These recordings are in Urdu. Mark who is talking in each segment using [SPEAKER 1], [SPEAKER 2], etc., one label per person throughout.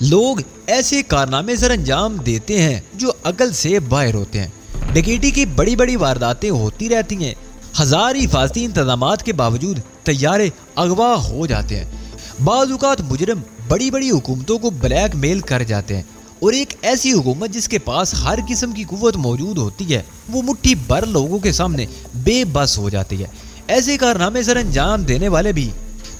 [SPEAKER 1] لوگ ایسے کارنامے سر انجام دیتے ہیں جو عقل سے باہر ہوتے ہیں۔ ڈکیتی کی بڑی بڑی وارداتیں ہوتی رہتی ہیں، ہزار حفاظتی انتظامات کے باوجود طیارے اغوا ہو جاتے ہیں۔ بعض اوقات مجرم بڑی بڑی حکومتوں کو بلیک میل کر جاتے ہیں، اور ایک ایسی حکومت جس کے پاس ہر قسم کی قوت موجود ہوتی ہے وہ مٹھی بھر لوگوں کے سامنے بے بس ہو جاتی ہے۔ ایسے کارنامے سر انجام دینے والے بھی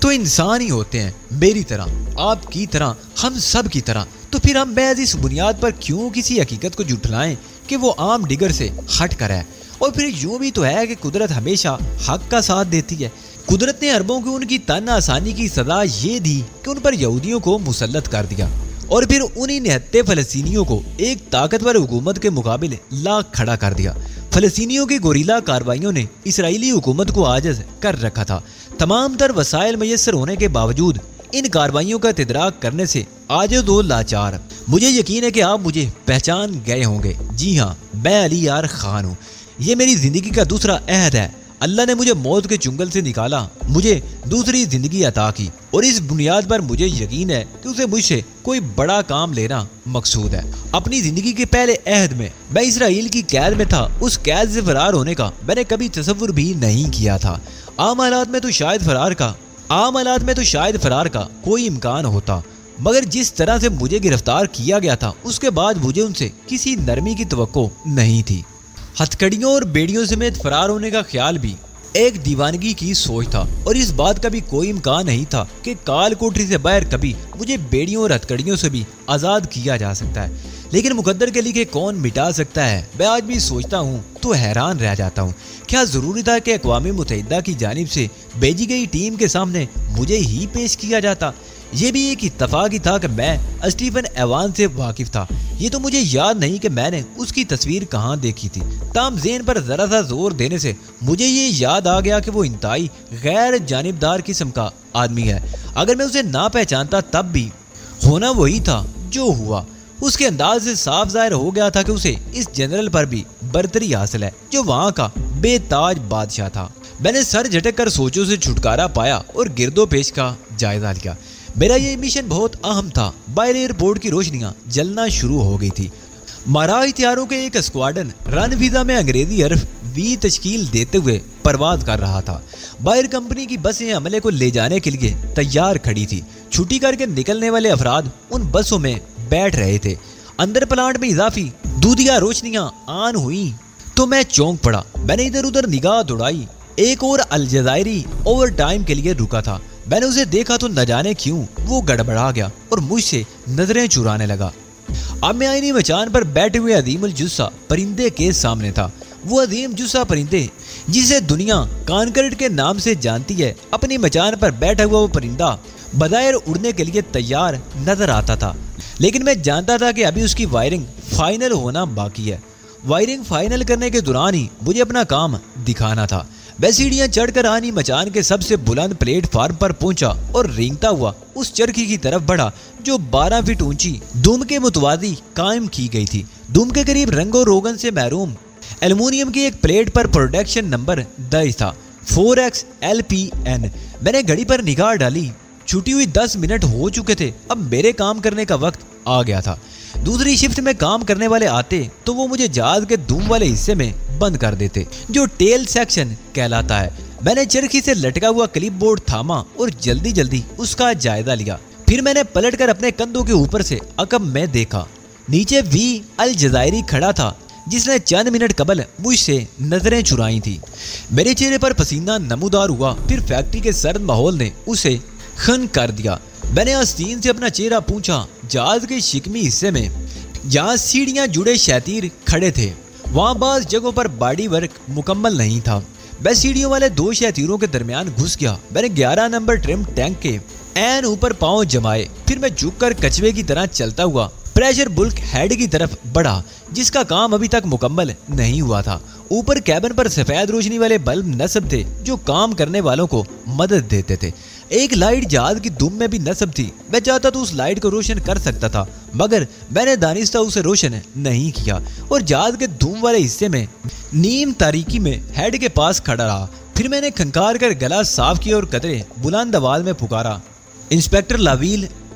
[SPEAKER 1] تو انسان ہی ہوتے ہیں، میری طرح، آپ کی طرح، ہم سب کی طرح۔ تو پھر ہم محض اس بنیاد پر کیوں کسی حقیقت کو جھٹلائیں کہ وہ عام ڈگر سے ہٹ کر ہے؟ اور پھر یوں بھی تو ہے کہ قدرت ہمیشہ حق کا ساتھ دیتی ہے۔ قدرت نے عربوں کو ان کی تن آسانی کی سزا یہ دی کہ ان پر یہودیوں کو مسلط کر دیا، اور پھر انہی نہتے فلسطینیوں کو ایک طاقتور حکومت کے مقابلے لا کھڑا کر دیا۔ فلسطینیوں کی گوریلا کارروائیوں نے اسرائیلی حکومت کو عاجز کر رکھا تھا۔ تمام تر وسائل میسر ہونے کے باوجود ان کارروائیوں کا تدراک کرنے سے عاجز و لاچار۔ مجھے یقین ہے کہ آپ مجھے پہچان گئے ہوں گے۔ جی ہاں، میں علی یار خان ہوں۔ یہ میری زندگی کا دوسرا عہد ہے۔ اللہ نے مجھے موت کے چنگل سے نکالا، مجھے دوسری زندگی عطا کی، اور اس بنیاد پر مجھے یقین ہے کہ اسے مجھ سے کوئی بڑا کام لینا مقصود ہے۔ اپنی زندگی کے پہلے عہد میں اسرائیل کی قید میں تھا۔ اس قید سے فرار ہونے کا میں نے کبھی تصور بھی نہیں کیا تھا۔ عام حالات میں تو شاید فرار کا کوئی امکان ہوتا، مگر جس طرح سے مجھے گرفتار کیا گیا تھا اس کے بعد مجھے ان سے کسی نرمی کی توقع نہیں تھی۔ ہتھکڑیوں اور بیڑیوں سمیت فرار ہونے کا خیال بھی ایک دیوانگی کی سوچ تھا، اور اس بات کا بھی کوئی امکان نہیں تھا کہ کال کوٹری سے باہر کبھی مجھے بیڑیوں اور ہتھکڑیوں سے بھی آزاد کیا جا سکتا ہے۔ لیکن مقدر کے لکھے کون مٹا سکتا ہے؟ میں آج بھی سوچتا ہوں تو حیران رہ جاتا ہوں۔ کیا ضروری تھا کہ اقوام متحدہ کی جانب سے بھیجی گئی ٹیم کے سامنے مجھے ہی پیش کیا جاتا؟ یہ بھی ایک اتفاق ہی تھا کہ میں اسٹیفن ایوان سے واقف تھا۔ یہ تو مجھے یاد نہیں کہ میں نے اس کی تصویر کہاں دیکھی تھی، تاہم ذہن پر ذرا سا زور دینے سے مجھے یہ یاد آ گیا کہ وہ انتہائی غیر جانبدار قسم کا آدمی ہے۔ اگر میں اسے نہ پہچانتا تب بھی ہونا وہی تھا جو ہوا۔ اس کے انداز سے صاف ظاہر ہو گیا تھا کہ اسے اس جنرل پر بھی برتری حاصل ہے جو وہاں کا بے تاج بادشاہ تھا۔ میں نے سر جھٹک کر سوچوں سے چھٹکارا پایا اور گرد و پیش کا جائزہ لیا۔ میرا یہ مشن بہت اہم تھا۔ باہر ایئرپورٹ کی روشنیاں جلنا شروع ہو گئی تھی۔ مارا ہتھیاروں کے ایک اسکواڈن رن ویزا میں انگریزی حرف وی تشکیل دیتے ہوئے پرواز کر رہا تھا۔ باہر کمپنی کی بسیں عملے کو لے جانے کے لیے تیار کھڑی تھی۔ چھٹی کر کے نکلنے والے افراد ان بسوں میں بیٹھ رہے تھے۔ اندر پلانٹ میں اضافی دودھیا روشنیاں آن ہوئیں تو میں چونک پڑا۔ میں نے ادھر ادھر نگاہ دوڑائی۔ ایک اور الجزائری اوور ٹائم کے لیے رکا تھا۔ میں نے اسے دیکھا تو نہ جانے کیوں وہ گڑبڑا گیا اور مجھ سے نظریں چرانے لگا۔ اب میں آئینی مچان پر بیٹھے ہوئے عظیم الجثہ پرندے کے سامنے تھا۔ وہ عظیم جثہ پرندے جسے دنیا کانکرڈ کے نام سے جانتی ہے، اپنی مچان پر بیٹھا ہوا وہ پرندہ بظاہر اڑنے کے لیے تیار نظر آتا تھا، لیکن میں جانتا تھا کہ ابھی اس کی وائرنگ فائنل ہونا باقی ہے۔ وائرنگ فائنل کرنے کے دوران ہی مجھے اپنا کام دکھانا تھا۔ میں سیڑھیاں چڑھ کر آئینی مچان کے سب سے بلند پلیٹ فارم پر پہنچا اور رینگتا ہوا اس چرخی کی طرف بڑھا جو 12 فٹ اونچی دوم کے متوازی قائم کی گئی تھی۔ دوم کے قریب رنگ و روغن سے محروم ایلومینیم کی ایک پلیٹ پر پروڈکشن نمبر درج تھا 4XLPN۔ میں نے گھڑی پر نگاہ ڈالی۔ چھٹی ہوئی 10 منٹ ہو چکے تھے۔ اب میرے کام کرنے کا وقت آ گیا تھا۔ دوسری شفٹ میں کام کرنے والے آتے تو وہ مجھے جہاز کے دوم والے حصے میں بند کر دیتے جو ٹیل سیکشن کہلاتا ہے۔ میں نے چرخی سے لٹکا ہوا کلپ بورڈ تھاما اور جلدی اس کا جائزہ لیا۔ پھر میں نے پلٹ کر اپنے کندھوں کے اوپر سے عقب میں دیکھا۔ نیچے وی الجزائری کھڑا تھا جس نے چند منٹ قبل مجھ سے نظریں چرائی تھی۔ میرے چہرے پر پسینہ نمودار ہوا۔ پھر فیکٹری کے سرد ماحول نے اسے خن کر دیا۔ میں نے آستین سے اپنا چہرہ پوچھا۔ جہاز کے شکمی حصے میں جہاں سیڑھیاں جڑے شیطیر کھڑے تھے وہاں بعض جگہوں پر باڈی ورک مکمل نہیں تھا۔ میں سیڑھیوں والے 2 شیطیروں کے درمیان گھس گیا۔ میں نے 11 نمبر ٹرم ٹینک کے این اوپر پاؤں جمائے۔ پھر میں جھک کر کچھوے کی طرح چلتا ہوا پریشر بلک ہیڈ کی طرف بڑھا جس کا کام ابھی تک مکمل نہیں ہوا تھا۔ اوپر کیبن پر سفید روشنی والے بلب نصب تھے جو کام کرنے والوں کو مدد دیتے تھے۔ ایک لائٹ جہاز کی دم میں بھی نصب تھی۔ میں چاہتا تو اس لائٹ کو روشن کر سکتا تھا مگر میں نے دانستہ اسے روشن نہیں کیا اور جہاز کے دم والے حصے میں نیم تاریکی میں ہیڈ کے پاس کھڑا رہا۔ پھر میں نے کھنکار کر گلا صاف کیا اور قطرے بلند آواز میں پکارا، انسپیکٹر لاویل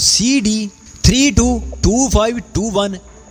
[SPEAKER 1] CD 322521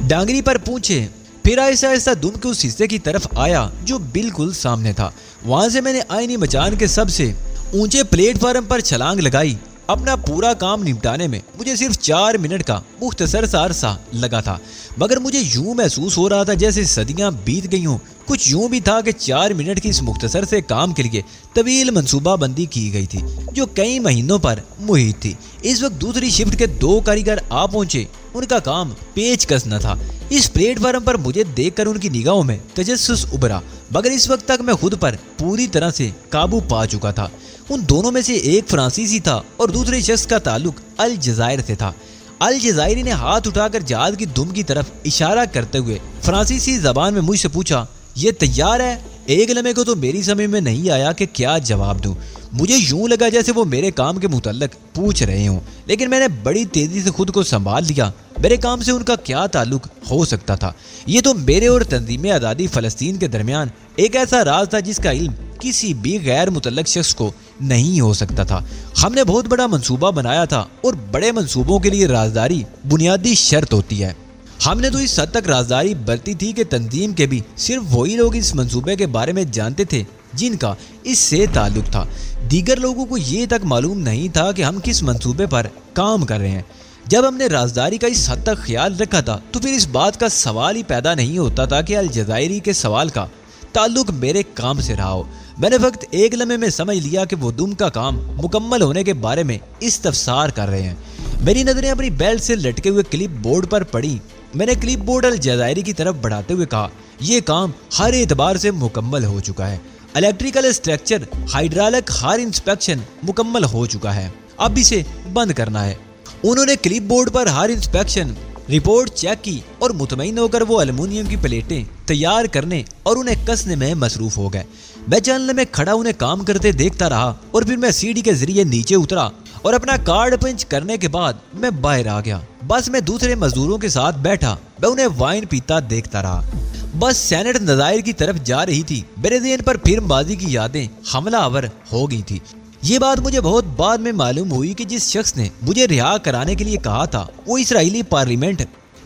[SPEAKER 1] ڈانگری پر پونچھے، پھر آہستہ آہستہ دم کے اس حصے کی طرف آیا جو بالکل سامنے تھا۔ وہاں سے میں نے آئینی مچان کے سب سے اونچے پلیٹ فارم پر چھلانگ لگائی۔ اپنا پورا کام نمٹانے میں مجھے صرف 4 منٹ کا مختصر سا عرصہ لگا تھا، مگر مجھے یوں محسوس ہو رہا تھا جیسے صدیاں بیت گئی ہوں۔ کچھ یوں بھی تھا کہ 4 منٹ کی اس مختصر سے کام کے لیے طویل منصوبہ بندی کی گئی تھی جو کئی مہینوں پر محیط تھی۔ اس وقت دوسری شفٹ کے 2 کاریگر آ پہنچے۔ ان کا کام پیچ کس نہ تھا۔ اس پلیٹ فارم پر مجھے دیکھ کر ان کی نگاہوں میں تجسس ابھرا، مگر اس وقت تک میں خود پر پوری طرح سے قابو پا چکا تھا۔ ان دونوں میں سے ایک فرانسیسی تھا اور دوسرے شخص کا تعلق الجزائر سے تھا۔ الجزائری نے ہاتھ اٹھا کر جہاز کی دم کی طرف اشارہ کرتے ہوئے فرانسیسی زبان میں مجھ سے پوچھا، یہ تیار ہے؟ ایک لمحے کو تو میری سمجھ میں نہیں آیا کہ کیا جواب دوں۔ مجھے یوں لگا جیسے وہ میرے کام کے متعلق پوچھ رہے ہوں، لیکن میں نے بڑی تیزی سے خود کو سنبھال لیا۔ میرے کام سے ان کا کیا تعلق ہو سکتا تھا؟ یہ تو میرے اور تنظیم آزادی فلسطین کے درمیان ایک ایسا راز تھا جس کا علم کسی بھی غیر متعلق شخص کو نہیں ہو سکتا تھا۔ ہم نے بہت بڑا منصوبہ بنایا تھا اور بڑے منصوبوں کے لیے رازداری بنیادی شرط ہوتی ہے۔ ہم نے تو اس حد تک رازداری برتی تھی کہ تنظیم کے بھی صرف وہی لوگ اس منصوبے کے بارے میں جانتے تھے جن کا اس سے تعلق تھا۔ دیگر لوگوں کو یہ تک معلوم نہیں تھا کہ ہم کس منصوبے پر کام کر رہے ہیں۔ جب ہم نے رازداری کا اس حد تک خیال رکھا تھا تو پھر اس بات کا سوال ہی پیدا نہیں ہوتا تھا کہ الجزائری کے سوال کا تعلق میرے کام سے رہا ہو۔ میں نے وقت ایک لمحے میں سمجھ لیا کہ وہ دم کا کام مکمل ہونے کے بارے میں استفسار کر رہے ہیں۔ میری نظریں اپنی بیلٹ سے لٹکے ہوئے کلپ بورڈ پر پڑی۔ میں نے کلپ بورڈ الجزائری کی طرف بڑھاتے ہوئے کہا، یہ کام ہر اعتبار سے مکمل ہو چکا ہے۔ الیکٹریکل اسٹرکچر، ہائیڈرالک ہر انسپیکشن مکمل ہو چکا ہے، اب اسے بند کرنا ہے۔ انہوں نے کلپ بورڈ پر ہر انسپیکشن رپورٹ چیک کی اور مطمئن ہو کر وہ ایلومینیم کی پلیٹیں تیار کرنے اور انہیں کسنے میں مصروف ہو گئے۔ میں چند لمحے کھڑا انہیں کام کرتے دیکھتا رہا اور پھر میں سیڑھی کے ذریعے نیچے اترا اور اپنا کارڈ پنچ کرنے کے بعد میں باہر آ گیا۔ بس میں دوسرے مزدوروں کے ساتھ بیٹھا، میں انہیں وائن پیتا دیکھتا رہا۔ بس سینٹ نظائر کی طرف جا رہی تھی۔ میرے ذہن پر پھر ماضی کی یادیں حملہ آور ہو گئی تھی۔ یہ بات مجھے بہت بعد میں معلوم ہوئی کہ جس شخص نے مجھے رہا کرانے کے لیے کہا تھا وہ اسرائیلی پارلیمنٹ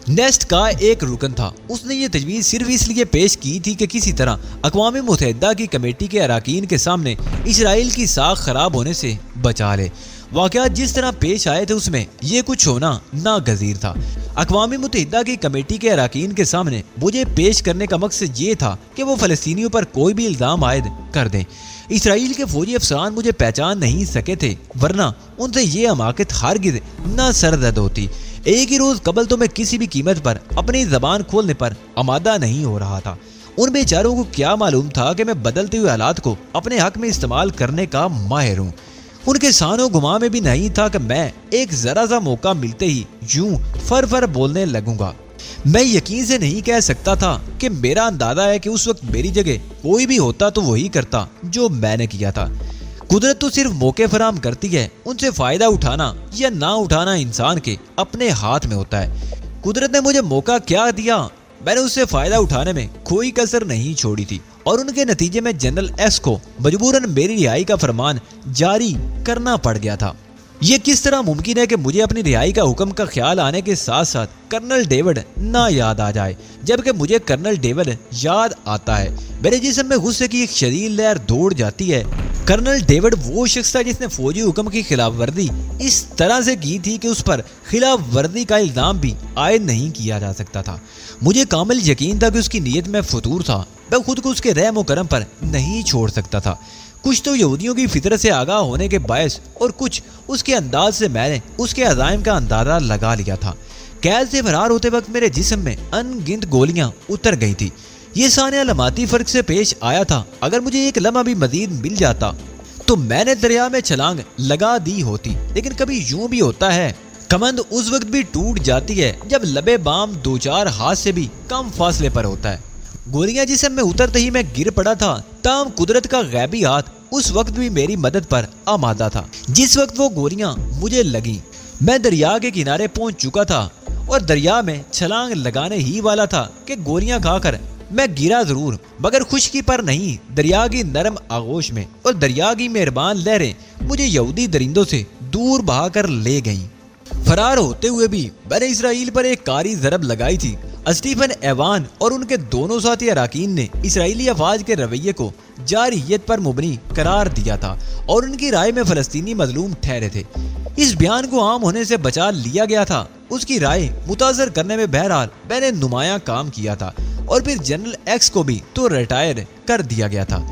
[SPEAKER 1] نیسٹ کا ایک رکن تھا۔ اس نے یہ تجویز صرف اس لیے پیش کی تھی کہ کسی طرح اقوام متحدہ کی کمیٹی کے اراکین کے سامنے اسرائیل کی ساکھ خراب ہونے سے بچا لے۔ واقعات جس طرح پیش آئے تھے اس میں یہ کچھ ہونا ناگزیر تھا۔ اقوام متحدہ کی کمیٹی کے اراکین کے سامنے مجھے پیش کرنے کا مقصد یہ تھا کہ وہ فلسطینیوں پر کوئی بھی الزام عائد کر دیں۔ اسرائیل کے فوجی افسران مجھے پہچان نہیں سکے تھے، ورنہ ان سے یہ حماقت ہرگز نہ سرزد ہوتی۔ ایک ہی روز قبل تو میں کسی بھی قیمت پر اپنی زبان کھولنے پر آمادہ نہیں ہو رہا تھا۔ ان بیچاروں کو کیا معلوم تھا کہ میں بدلتے ہوئے حالات کو اپنے حق میں استعمال کرنے کا ماہر ہوں۔ ان کے سان و گمان میں بھی نہیں تھا کہ میں ایک ذرا سا موقع ملتے ہی یوں فر بولنے لگوں گا۔ میں یقین سے نہیں کہہ سکتا تھا کہ میرا اندازہ ہے کہ اس وقت میری جگہ کوئی بھی ہوتا تو وہی کرتا جو میں نے کیا تھا۔ قدرت تو صرف موقع فراہم کرتی ہے، ان سے فائدہ اٹھانا یا نہ اٹھانا انسان کے اپنے ہاتھ میں ہوتا ہے۔ قدرت نے مجھے موقع کیا دیا، میں نے اس سے فائدہ اٹھانے میں کوئی کسر نہیں چھوڑی تھی، اور ان کے نتیجے میں جنرل ایس کو مجبوراً میری رہائی کا فرمان جاری کرنا پڑ گیا تھا۔ یہ کس طرح ممکن ہے کہ مجھے اپنی رہائی کا حکم کا خیال آنے کے ساتھ ساتھ کرنل ڈیوڈ نہ یاد آ جائے، جبکہ مجھے کرنل ڈیوڈ یاد آتا ہے۔ میرے جسم میں غصے کی ایک شدید لہر دوڑ جاتی ہے۔ کرنل ڈیوڈ وہ شخص تھا جس نے فوجی حکم کی خلاف ورزی اس طرح سے کی تھی کہ اس پر خلاف ورزی کا الزام بھی عائد نہیں کیا جا سکتا تھا۔ مجھے کامل یقین تھا کہ اس کی نیت میں فطور تھا، میں خود کو اس کے رحم و کرم پر نہیں چھوڑ سکتا تھا۔ کچھ تو یہودیوں کی فطرت سے آگاہ ہونے کے باعث اور کچھ اس کے انداز سے میں نے اس کے عزائم کا اندازہ لگا لیا تھا۔ قید سے فرار ہوتے وقت میرے جسم میں ان گنت گولیاں اتر گئی تھی۔ یہ سانحہ لمحاتی فرق سے پیش آیا تھا۔ اگر مجھے ایک لمحہ بھی مزید مل جاتا تو میں نے دریا میں چھلانگ لگا دی ہوتی، لیکن کبھی یوں بھی ہوتا ہے کمند اس وقت بھی ٹوٹ جاتی ہے جب لبے بام 2-4 ہاتھ سے بھی کم فاصلے پر ہوتا ہے۔ گولیاں جسم میں اترتے ہی میں گر پڑا تھا، تاہم قدرت کا غیبی ہاتھ اس وقت بھی میری مدد پر آمادہ تھا۔ جس وقت وہ گولیاں مجھے لگیں میں دریا کے کنارے پہنچ چکا تھا اور دریا میں چھلانگ لگانے ہی والا تھا کہ گولیاں کھا کر میں گرا ضرور، مگر خشکی پر نہیں، دریا کی نرم آغوش میں، اور دریا کی مہربان لہریں مجھے یہودی درندوں سے دور بہا کر لے گئیں۔ فرار ہوتے ہوئے بھی میں نے اسرائیل پر ایک کاری ضرب لگائی تھی۔ اسٹیفن ایوان اور ان کے دونوں ساتھی اراکین نے اسرائیلی افواج کے رویے کو جارحیت پر مبنی قرار دیا تھا اور ان کی رائے میں فلسطینی مظلوم ٹھہرے تھے۔ اس بیان کو عام ہونے سے بچا لیا گیا تھا۔ اس کی رائے متاثر کرنے میں بہرحال میں نے نمایاں کام کیا تھا اور پھر جنرل ایکس کو بھی تو ریٹائر کر دیا گیا تھا۔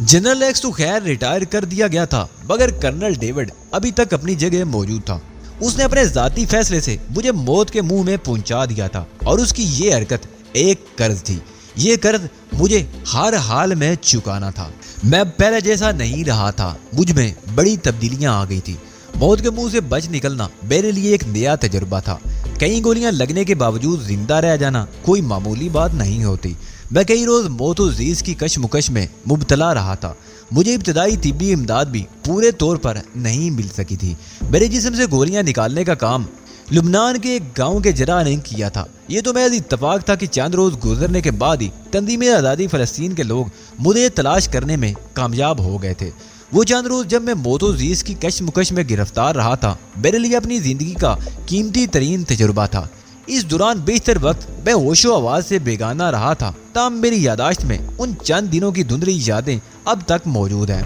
[SPEAKER 1] جنرل ایکس تو خیر ریٹائر کر دیا گیا تھا، مگر کرنل ڈیوڈ ابھی تک اپنی جگہ موجود تھا۔ اس نے اپنے ذاتی فیصلے سے مجھے موت کے منہ میں پہنچا دیا تھا اور اس کی یہ حرکت ایک قرض تھی۔ یہ قرض مجھے ہر حال میں چکانا تھا۔ میں پہلے جیسا نہیں رہا تھا، مجھ میں بڑی تبدیلیاں آ گئی تھی۔ موت کے منہ سے بچ نکلنا میرے لیے ایک نیا تجربہ تھا۔ کئی گولیاں لگنے کے باوجود زندہ رہ جانا کوئی معمولی بات نہیں ہوتی۔ میں کئی روز موت و زیز کی کشمکش میں مبتلا رہا تھا۔ مجھے ابتدائی طبی امداد بھی پورے طور پر نہیں مل سکی تھی۔ میرے جسم سے گولیاں نکالنے کا کام لبنان کے ایک گاؤں کے جراح نے کیا تھا۔ یہ تو محض اتفاق تھا کہ چند روز گزرنے کے بعد ہی تنظیم آزادی فلسطین کے لوگ مجھے تلاش کرنے میں کامیاب ہو گئے تھے۔ وہ چند روز جب میں موت و زیز کی کشمکش میں گرفتار رہا تھا میرے لیے اپنی زندگی کا قیمتی ترین تجربہ تھا۔ اس دوران بیشتر وقت میں ہوش و آواز سے بیگانہ رہا تھا، تاہم میری یادداشت میں ان چند دنوں کی دھندلی یادیں اب تک موجود ہیں۔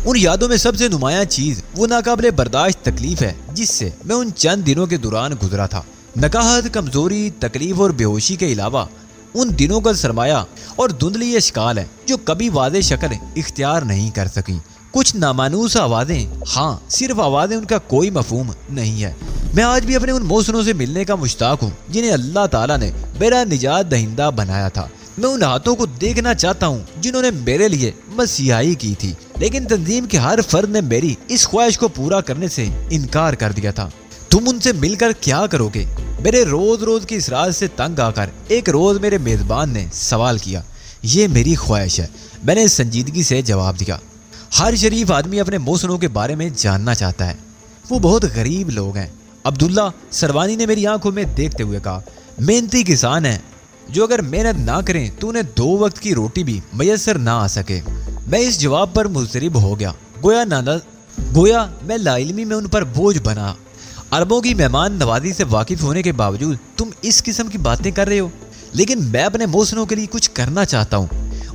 [SPEAKER 1] ان یادوں میں سب سے نمایاں چیز وہ ناقابل برداشت تکلیف ہے جس سے میں ان چند دنوں کے دوران گزرا تھا۔ نکاہت، کمزوری، تکلیف اور بے ہوشی کے علاوہ ان دنوں کا سرمایہ اور دھندلی اشکال ہے جو کبھی واضح شکل اختیار نہیں کر سکیں۔ کچھ نامانوس آوازیں، ہاں صرف آوازیں، ان کا کوئی مفہوم نہیں ہے۔ میں آج بھی اپنے ان محسنوں سے ملنے کا مشتاق ہوں جنہیں اللہ تعالیٰ نے میرا نجات دہندہ بنایا تھا۔ میں ان ہاتھوں کو دیکھنا چاہتا ہوں جنہوں نے میرے لیے مسیحائی کی تھی، لیکن تنظیم کے ہر فرد نے میری اس خواہش کو پورا کرنے سے انکار کر دیا تھا۔ تم ان سے مل کر کیا کرو گے؟ میرے روز روز کی اسرار سے تنگ آ کر ایک روز میرے میزبان نے سوال کیا۔ یہ میری خواہش ہے، میں نے سنجیدگی سے جواب دیا۔ ہر شریف آدمی اپنے محسنوں کے بارے میں جاننا چاہتا ہے۔ وہ بہت غریب لوگ ہیں۔ عبداللہ سروانی نے میری آنکھوں میں دیکھتے ہوئے کہا، محنتی کسان ہیں جو اگر محنت نہ کریں تو انہیں 2 وقت کی روٹی بھی میسر نہ آ سکے۔ میں اس جواب پر مضطرب ہو گیا۔ گویا میں لا علمی میں ان پر بوجھ بنا۔ عربوں کی مہمان نوازی سے واقف ہونے کے باوجود تم اس قسم کی باتیں کر رہے ہو، لیکن میں اپنے محسنوں کے لیے کچھ کرنا چاہتا ہوں۔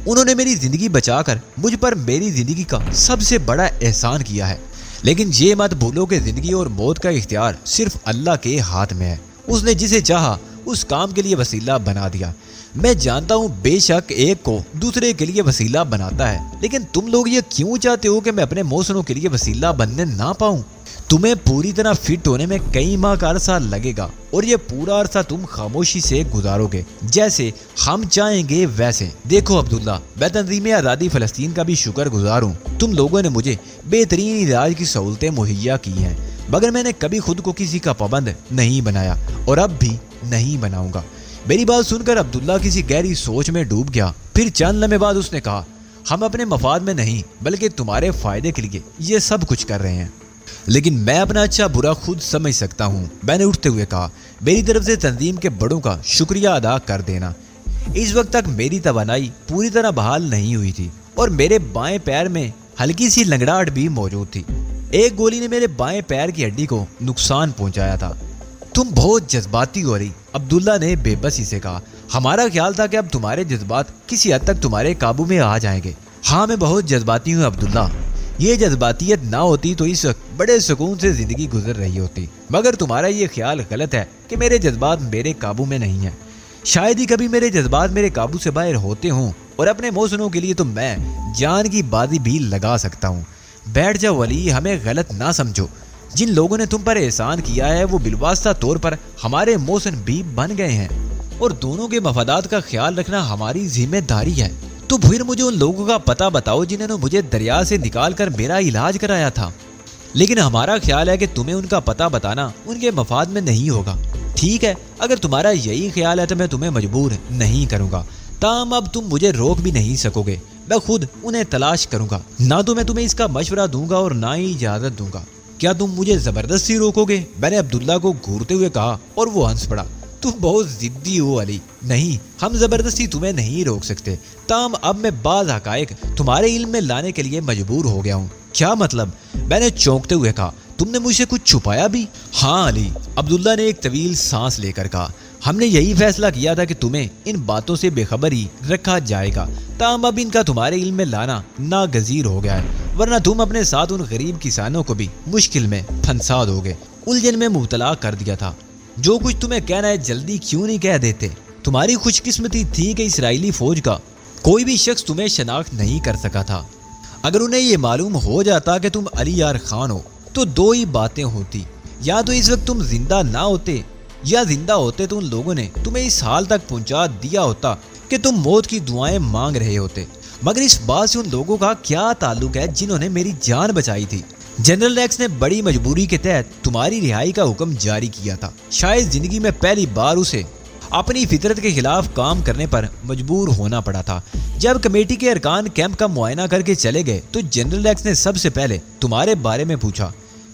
[SPEAKER 1] انہوں نے میری زندگی بچا کر مجھ پر میری زندگی کا سب سے بڑا احسان کیا ہے، لیکن یہ مت بھولو کہ زندگی اور موت کا اختیار صرف اللہ کے ہاتھ میں ہے۔ اس نے جسے چاہا اس کام کے لیے وسیلہ بنا دیا۔ میں جانتا ہوں بے شک ایک کو دوسرے کے لیے وسیلہ بناتا ہے، لیکن تم لوگ یہ کیوں چاہتے ہو کہ میں اپنے محسنوں کے لیے وسیلہ بننے نہ پاؤں؟ تمہیں پوری طرح فٹ ہونے میں کئی ماہ کا عرصہ لگے گا اور یہ پورا عرصہ تم خاموشی سے گزارو گے جیسے ہم چاہیں گے ویسے۔ دیکھو عبداللہ، میں تنظیم آزادی فلسطین کا بھی شکر گزار ہوں۔ تم لوگوں نے مجھے بہترین علاج کی سہولتیں مہیا کی ہیں، مگر میں نے کبھی خود کو کسی کا پابند نہیں بنایا اور اب بھی نہیں بناؤں گا۔ میری بات سن کر عبداللہ کسی گہری سوچ میں ڈوب گیا۔ پھر چند لمحے بعد اس نے کہا، ہم اپنے مفاد میں نہیں بلکہ تمہارے فائدے کے لیے یہ سب کچھ کر رہے ہیں، لیکن میں اپنا اچھا برا خود سمجھ سکتا ہوں۔ میں نے اٹھتے ہوئے کہا، میری طرف سے تنظیم کے بڑوں کا شکریہ ادا کر دینا۔ اس وقت تک میری توانائی پوری طرح بحال نہیں ہوئی تھی اور میرے بائیں پیر میں ہلکی سی لنگڑاہٹ بھی موجود تھی۔ ایک گولی نے میرے بائیں پیر کی ہڈی کو نقصان پہنچایا تھا۔ تم بہت جذباتی ہو رہی، عبداللہ نے بے بسی سے کہا۔ ہمارا خیال تھا کہ اب تمہارے جذبات کسی حد تک تمہارے قابو میں آ جائیں گے۔ ہاں میں بہت جذباتی ہوں عبداللہ۔ یہ جذباتیت نہ ہوتی تو اس وقت بڑے سکون سے زندگی گزر رہی ہوتی، مگر تمہارا یہ خیال غلط ہے کہ میرے جذبات میرے قابو میں نہیں ہیں۔ شاید ہی کبھی میرے جذبات میرے قابو سے باہر ہوتے ہوں، اور اپنے محسنوں کے لیے تو میں جان کی بازی بھی لگا سکتا ہوں۔ بیٹھ جاؤ ولی، ہمیں غلط نہ سمجھو۔ جن لوگوں نے تم پر احسان کیا ہے وہ بالواسطہ طور پر ہمارے محسن بھی بن گئے ہیں، اور دونوں کے مفادات کا خیال رکھنا ہماری ذمہ داری ہے۔ تو پھر مجھے ان لوگوں کا پتہ بتاؤ جنہوں نے مجھے دریا سے نکال کر میرا علاج کرایا تھا، لیکن ہمارا خیال ہے کہ تمہیں ان کا پتہ بتانا ان کے مفاد میں نہیں ہوگا۔ ٹھیک ہے، اگر تمہارا یہی خیال ہے تو میں تمہیں مجبور نہیں کروں گا، تاہم اب تم مجھے روک بھی نہیں سکو گے۔ میں خود انہیں تلاش کروں گا، نہ تو میں تمہیں اس کا مشورہ دوں گا اور نہ ہی اجازت دوں گا۔ کیا تم مجھے زبردستی روکو گے؟ میں نے عبداللہ کو گھورتے ہوئے کہا اور وہ ہنس پڑا۔ تم بہت ضدی ہو علی۔ نہیں، ہم زبردستی تمہیں نہیں روک سکتے، تاہم اب میں بعض حقائق تمہارے علم میں لانے کے لیے مجبور ہو گیا ہوں۔ کیا مطلب؟ میں نے چونکتے ہوئے کہا۔ تم نے مجھ سے کچھ چھپایا بھی؟ ہاں علی، عبداللہ نے ایک طویل سانس لے کر کہا۔ ہم نے یہی فیصلہ کیا تھا کہ تمہیں ان باتوں سے بے خبر ہی رکھا جائے گا، تاہم اب ان کا تمہارے علم میں لانا ناگزیر ہو گیا ہے، ورنہ تم اپنے ساتھ ان غریب کسانوں کو بھی مشکل میں پھنسا دو گے، الجھن میں مبتلا کر دیا تھا۔ جو کچھ تمہیں کہنا ہے جلدی کیوں نہیں کہہ دیتے؟ تمہاری خوش قسمتی تھی کہ اسرائیلی فوج کا کوئی بھی شخص تمہیں شناخت نہیں کر سکا تھا۔ اگر انہیں یہ معلوم ہو جاتا کہ تم علی یار خان ہو تو دو ہی باتیں ہوتی، یا تو اس وقت تم زندہ نہ ہوتے، یا زندہ ہوتے تو ان لوگوں نے تمہیں اس حال تک پہنچا دیا ہوتا کہ تم موت کی دعائیں مانگ رہے ہوتے۔ مگر اس بات سے ان لوگوں کا کیا تعلق ہے جنہوں نے میری جان بچائی تھی؟ جنرل ریکس نے بڑی مجبوری کے تحت تمہاری رہائی کا حکم جاری کیا تھا، شاید زندگی میں پہلی بار اسے اپنی فطرت کے خلاف کام کرنے پر مجبور ہونا پڑا تھا۔ جب کمیٹی کے ارکان کیمپ کا معائنہ کر کے چلے گئے تو جنرل ریکس نے سب سے پہلے تمہارے بارے میں پوچھا۔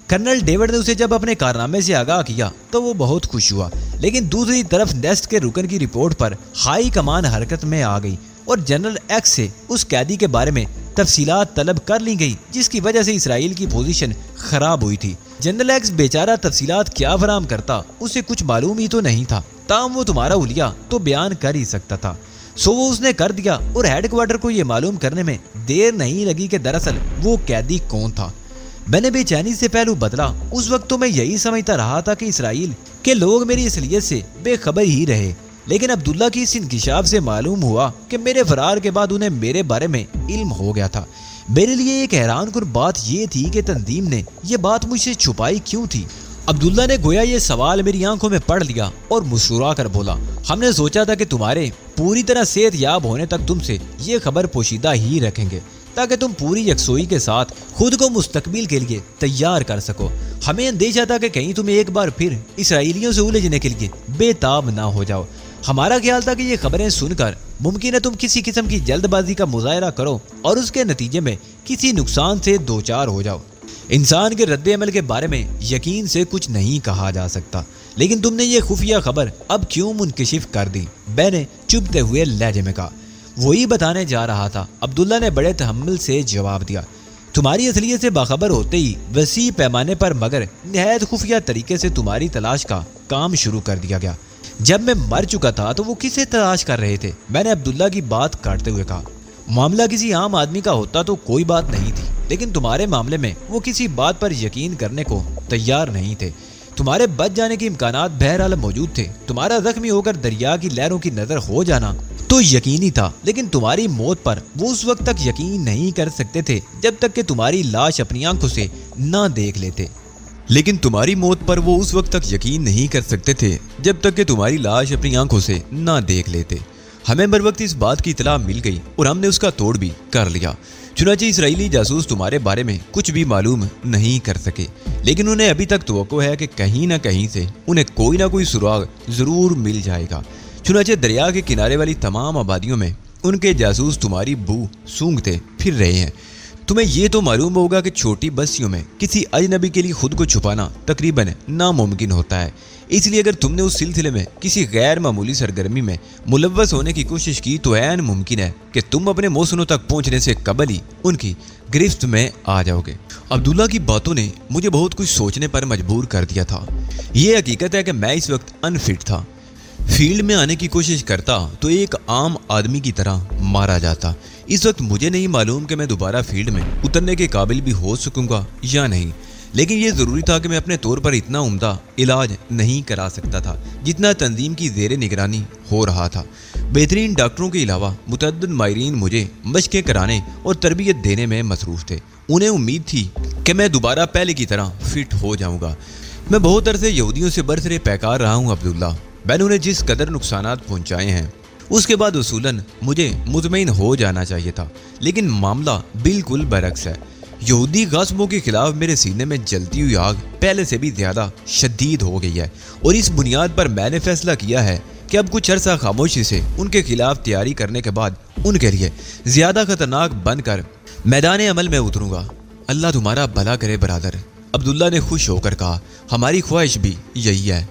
[SPEAKER 1] کرنل ڈیوڈ نے اسے جب اپنے کارنامے سے آگاہ کیا تو وہ بہت خوش ہوا، لیکن دوسری طرف نیسٹ کے رکن کی رپورٹ پر ہائی کمان حرکت میں آ گئی اور جنرل ایکس سے اس قیدی کے بارے میں تفصیلات طلب کر لی گئی جس کی وجہ سے اسرائیل کی پوزیشن خراب ہوئی تھی۔ جنرل ایکس بیچارہ تفصیلات کیا فراہم کرتا، اسے کچھ معلوم ہی تو نہیں تھا، تاہم وہ تمہارا حلیہ تو بیان کر ہی سکتا تھا، سو وہ اس نے کر دیا، اور ہیڈ کوارٹر کو یہ معلوم کرنے میں دیر نہیں لگی کہ دراصل وہ قیدی کون تھا۔ میں نے بے چینی سے پہلو بدلا، اس وقت تو میں یہی سمجھتا رہا تھا کہ اسرائیل کے لوگ میری اصلیت سے بے خبر ہی رہے، لیکن عبداللہ کی اس انکشاف سے معلوم ہوا کہ میرے فرار کے بعد انہیں میرے بارے میں علم ہو گیا تھا۔ میرے لیے ایک حیران کن بات یہ تھی کہ تنظیم نے یہ بات مجھ سے چھپائی کیوں تھی؟ عبداللہ نے گویا یہ سوال میری آنکھوں میں پڑھ لیا اور مسکرا کر بولا، ہم نے سوچا تھا کہ تمہارے پوری طرح صحت یاب ہونے تک تم سے یہ خبر پوشیدہ ہی رکھیں گے تاکہ تم پوری یکسوئی کے ساتھ خود کو مستقبل کے لیے تیار کر سکو۔ ہمیں اندیشہ تھا کہ کہیں تم ایک بار پھر اسرائیلیوں سے الجھنے کے لیے بے تاب نہ ہو جاؤ۔ ہمارا خیال تھا کہ یہ خبریں سن کر ممکن ہے تم کسی قسم کی جلد بازی کا مظاہرہ کرو اور اس کے نتیجے میں کسی نقصان سے دوچار ہو جاؤ۔ انسان کے رد عمل کے بارے میں یقین سے کچھ نہیں کہا جا سکتا، لیکن تم نے یہ خفیہ خبر اب کیوں منکشف کر دی؟ میں نے چبھتے ہوئے لہجے میں کہا۔ وہی بتانے جا رہا تھا، عبداللہ نے بڑے تحمل سے جواب دیا۔ تمہاری اصلیت سے باخبر ہوتے ہی وسیع پیمانے پر مگر نہایت خفیہ طریقے سے تمہاری تلاش کا کام شروع کر دیا گیا۔ جب میں مر چکا تھا تو وہ کسے تلاش کر رہے تھے؟ میں نے عبداللہ کی بات کاٹتے ہوئے کہا۔ معاملہ کسی عام آدمی کا ہوتا تو کوئی بات نہیں تھی، لیکن تمہارے معاملے میں وہ کسی بات پر یقین کرنے کو تیار نہیں تھے۔ تمہارے بچ جانے کے امکانات بہرحال موجود تھے، تمہارا زخمی ہو کر دریا کی لہروں کی نظر ہو جانا تو یقینی تھا، لیکن تمہاری موت پر وہ اس وقت تک یقین نہیں کر سکتے تھے جب تک کہ تمہاری لاش اپنی آنکھوں سے نہ دیکھ لیتے۔
[SPEAKER 2] لیکن تمہاری موت پر وہ اس وقت تک یقین نہیں کر سکتے تھے جب تک کہ تمہاری لاش اپنی آنکھوں سے نہ دیکھ لیتے۔ ہمیں بر وقت اس بات کی اطلاع مل گئی اور ہم نے اس کا توڑ بھی کر لیا۔ چنانچہ اسرائیلی جاسوس تمہارے بارے میں کچھ بھی معلوم نہیں کر سکے، لیکن انہیں ابھی تک توقع ہے کہ کہیں نہ کہیں سے انہیں کوئی نہ کوئی سراغ ضرور مل جائے گا۔ چنانچہ دریا کے کنارے والی تمام آبادیوں میں ان کے جاسوس تمہاری بو سونگھتے پھر رہے ہیں۔ تمہیں یہ تو معلوم ہوگا کہ چھوٹی بستیوں میں کسی اجنبی کے لیے خود کو چھپانا تقریباً ناممکن ہوتا ہے، اس لیے اگر تم نے اس سلسلے میں کسی غیر معمولی سرگرمی میں ملوث ہونے کی کوشش کی تو عین ممکن ہے کہ تم اپنے موسنوں تک پہنچنے سے قبل ہی ان کی گرفت میں آ جاؤ گے۔ عبداللہ کی باتوں نے مجھے بہت کچھ سوچنے پر مجبور کر دیا تھا۔ یہ حقیقت ہے کہ میں اس وقت انفٹ تھا، فیلڈ میں آنے کی کوشش کرتا تو ایک عام آدمی کی طرح مارا جاتا۔ اس وقت مجھے نہیں معلوم کہ میں دوبارہ فیلڈ میں اترنے کے قابل بھی ہو سکوں گا یا نہیں، لیکن یہ ضروری تھا کہ میں اپنے طور پر اتنا عمدہ علاج نہیں کرا سکتا تھا جتنا تنظیم کی زیر نگرانی ہو رہا تھا۔ بہترین ڈاکٹروں کے علاوہ متعدد ماہرین مجھے مشقیں کرانے اور تربیت دینے میں مصروف تھے۔ انہیں امید تھی کہ میں دوبارہ پہلے کی طرح فٹ ہو جاؤں گا۔ میں بہت عرصے یہودیوں سے برسرے پیکار رہا ہوں عبداللہ، میں نے انہیں جس قدر نقصانات پہنچائے ہیں اس کے بعد اصولاً مجھے مطمئن ہو جانا چاہیے تھا، لیکن معاملہ بالکل برعکس ہے۔ یہودی غاصبوں کے خلاف میرے سینے میں جلتی ہوئی آگ پہلے سے بھی زیادہ شدید ہو گئی ہے، اور اس بنیاد پر میں نے فیصلہ کیا ہے کہ اب کچھ عرصہ خاموشی سے ان کے خلاف تیاری کرنے کے بعد ان کے لیے زیادہ خطرناک بن کر میدان عمل میں اتروں گا۔ اللہ تمہارا بھلا کرے برادر، عبداللہ نے خوش ہو کر کہا۔ ہماری خواہش بھی یہی ہے،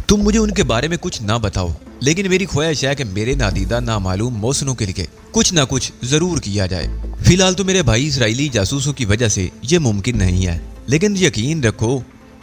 [SPEAKER 2] تم مجھے ان کے بارے میں کچھ نہ بتاؤ، لیکن میری خواہش ہے کہ میرے نادیدہ نامعلوم موسنوں کے لیے کچھ نہ کچھ ضرور کیا جائے۔ فی الحال تو میرے بھائی اسرائیلی جاسوسوں کی وجہ سے یہ ممکن نہیں ہے، لیکن یقین رکھو